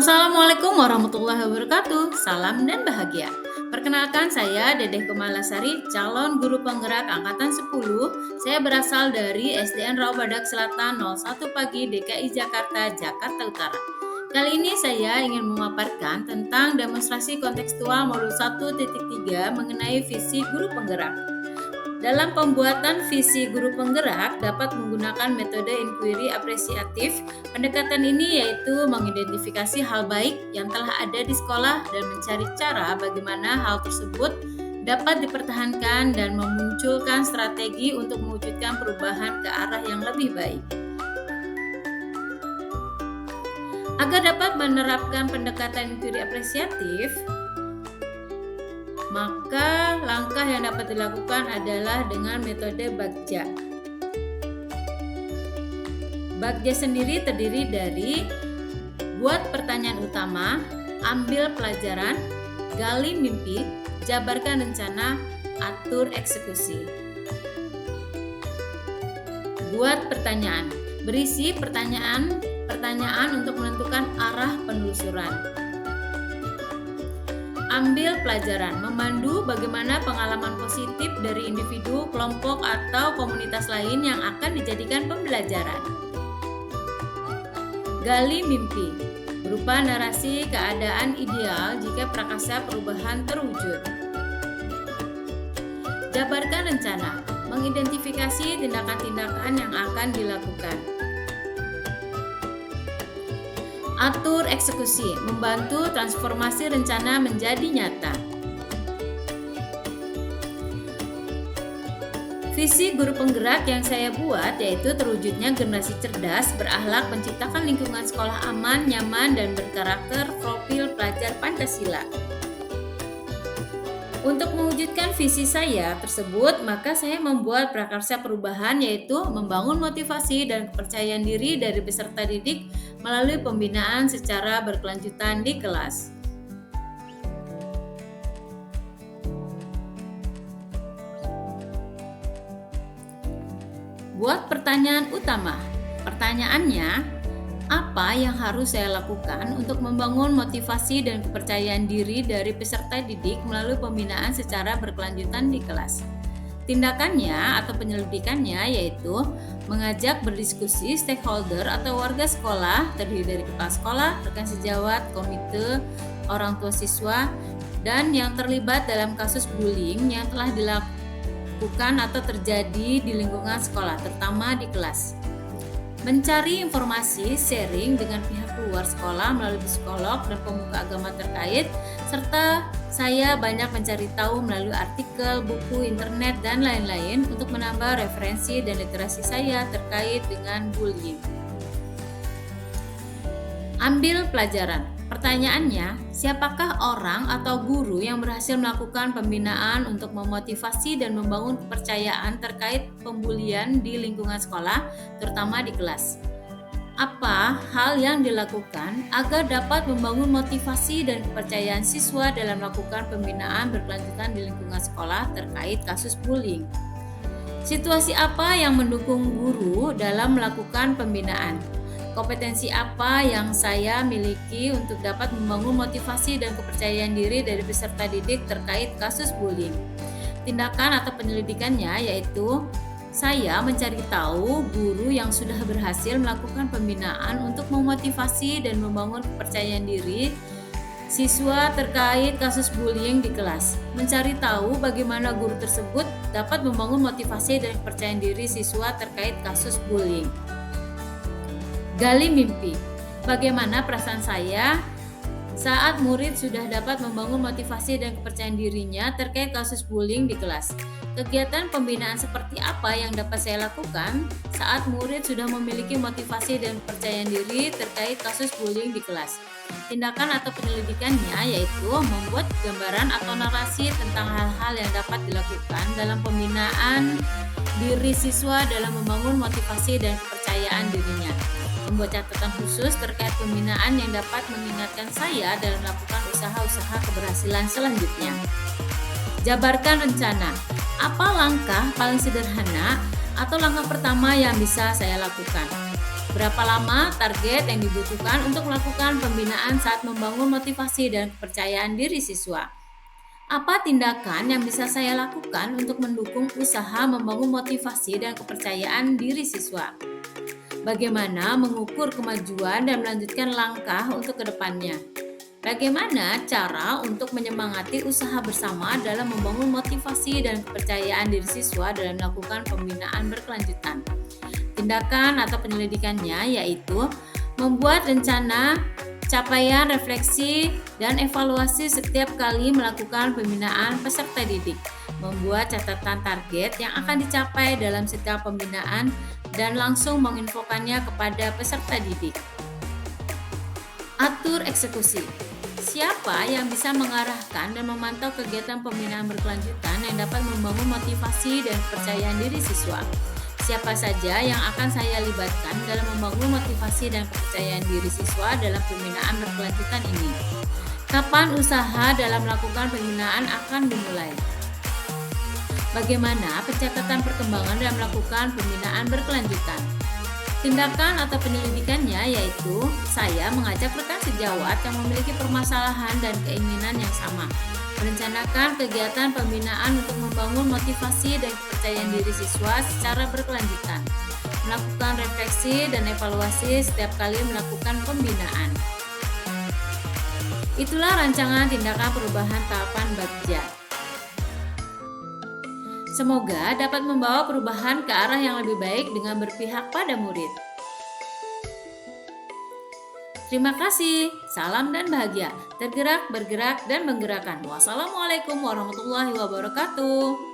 Assalamualaikum warahmatullahi wabarakatuh. Salam dan bahagia. Perkenalkan, saya Dedeh Kemalasari, calon guru penggerak angkatan 10. Saya berasal dari SDN Rawabadak Selatan 01 Pagi, DKI Jakarta, Jakarta Utara. Kali ini saya ingin memaparkan tentang demonstrasi kontekstual modul 1.3 mengenai visi guru penggerak. Dalam pembuatan visi guru penggerak dapat menggunakan metode inquiry apresiatif. Pendekatan ini yaitu mengidentifikasi hal baik yang telah ada di sekolah dan mencari cara bagaimana hal tersebut dapat dipertahankan dan memunculkan strategi untuk mewujudkan perubahan ke arah yang lebih baik. Agar dapat menerapkan pendekatan inquiry apresiatif, maka langkah yang dapat dilakukan adalah dengan metode Bagja. Bagja sendiri terdiri dari buat pertanyaan utama, ambil pelajaran, gali mimpi, jabarkan rencana, atur eksekusi. Buat pertanyaan, berisi pertanyaan untuk menentukan arah penelusuran. Ambil pelajaran, memandu bagaimana pengalaman positif dari individu, kelompok, atau komunitas lain yang akan dijadikan pembelajaran. Gali mimpi, berupa narasi keadaan ideal jika prakarsa perubahan terwujud. Jabarkan rencana, mengidentifikasi tindakan-tindakan yang akan dilakukan. Atur eksekusi, membantu transformasi rencana menjadi nyata. Visi guru penggerak yang saya buat yaitu terwujudnya generasi cerdas, berakhlak, menciptakan lingkungan sekolah aman, nyaman, dan berkarakter profil pelajar Pancasila. Untuk mewujudkan visi saya tersebut, maka saya membuat prakarsa perubahan yaitu membangun motivasi dan kepercayaan diri dari peserta didik melalui pembinaan secara berkelanjutan di kelas. Buat pertanyaan utama. Pertanyaannya, apa yang harus saya lakukan untuk membangun motivasi dan kepercayaan diri dari peserta didik melalui pembinaan secara berkelanjutan di kelas? Tindakannya atau penyelidikannya yaitu mengajak berdiskusi stakeholder atau warga sekolah terdiri dari kepala sekolah, rekan sejawat, komite, orang tua siswa, dan yang terlibat dalam kasus bullying yang telah dilakukan atau terjadi di lingkungan sekolah, terutama di kelas. Mencari informasi, sharing dengan pihak luar sekolah melalui psikolog dan pemuka agama terkait, serta saya banyak mencari tahu melalui artikel, buku, internet, dan lain-lain untuk menambah referensi dan literasi saya terkait dengan bullying. Ambil pelajaran. Pertanyaannya, siapakah orang atau guru yang berhasil melakukan pembinaan untuk memotivasi dan membangun kepercayaan terkait pembulian di lingkungan sekolah, terutama di kelas? Apa hal yang dilakukan agar dapat membangun motivasi dan kepercayaan siswa dalam melakukan pembinaan berkelanjutan di lingkungan sekolah terkait kasus bullying? Situasi apa yang mendukung guru dalam melakukan pembinaan? Kompetensi apa yang saya miliki untuk dapat membangun motivasi dan kepercayaan diri dari peserta didik terkait kasus bullying? Tindakan atau penyelidikannya yaitu saya mencari tahu guru yang sudah berhasil melakukan pembinaan untuk memotivasi dan membangun kepercayaan diri siswa terkait kasus bullying di kelas. Mencari tahu bagaimana guru tersebut dapat membangun motivasi dan kepercayaan diri siswa terkait kasus bullying. Gali mimpi. Bagaimana perasaan saya saat murid sudah dapat membangun motivasi dan kepercayaan dirinya terkait kasus bullying di kelas? Kegiatan pembinaan seperti apa yang dapat saya lakukan saat murid sudah memiliki motivasi dan kepercayaan diri terkait kasus bullying di kelas? Tindakan atau penyelidikannya yaitu membuat gambaran atau narasi tentang hal-hal yang dapat dilakukan dalam pembinaan diri siswa dalam membangun motivasi dan kepercayaan dirinya. Membuat catatan khusus terkait pembinaan yang dapat mengingatkan saya dalam melakukan usaha-usaha keberhasilan selanjutnya. Jabarkan rencana. Apa langkah paling sederhana atau langkah pertama yang bisa saya lakukan? Berapa lama target yang dibutuhkan untuk melakukan pembinaan saat membangun motivasi dan kepercayaan diri siswa? Apa tindakan yang bisa saya lakukan untuk mendukung usaha membangun motivasi dan kepercayaan diri siswa? Bagaimana mengukur kemajuan dan melanjutkan langkah untuk kedepannya? Bagaimana cara untuk menyemangati usaha bersama dalam membangun motivasi dan kepercayaan diri siswa dalam melakukan pembinaan berkelanjutan? Tindakan atau penyelidikannya yaitu membuat rencana, capaian, refleksi, dan evaluasi setiap kali melakukan pembinaan peserta didik, membuat catatan target yang akan dicapai dalam setiap pembinaan, dan langsung menginfokannya kepada peserta didik. Atur eksekusi. Siapa yang bisa mengarahkan dan memantau kegiatan pembinaan berkelanjutan yang dapat membangun motivasi dan kepercayaan diri siswa? Siapa saja yang akan saya libatkan dalam membangun motivasi dan kepercayaan diri siswa dalam pembinaan berkelanjutan ini? Kapan usaha dalam melakukan pembinaan akan dimulai? Bagaimana pencatatan perkembangan dalam melakukan pembinaan berkelanjutan? Tindakan atau penyelidikannya yaitu saya mengajak rekan sejawat yang memiliki permasalahan dan keinginan yang sama, merencanakan kegiatan pembinaan untuk membangun motivasi dan kepercayaan diri siswa secara berkelanjutan, melakukan refleksi dan evaluasi setiap kali melakukan pembinaan. Itulah rancangan tindakan perubahan tahapan Bagja. Semoga dapat membawa perubahan ke arah yang lebih baik dengan berpihak pada murid. Terima kasih, salam dan bahagia, tergerak, bergerak, dan menggerakkan. Wassalamualaikum warahmatullahi wabarakatuh.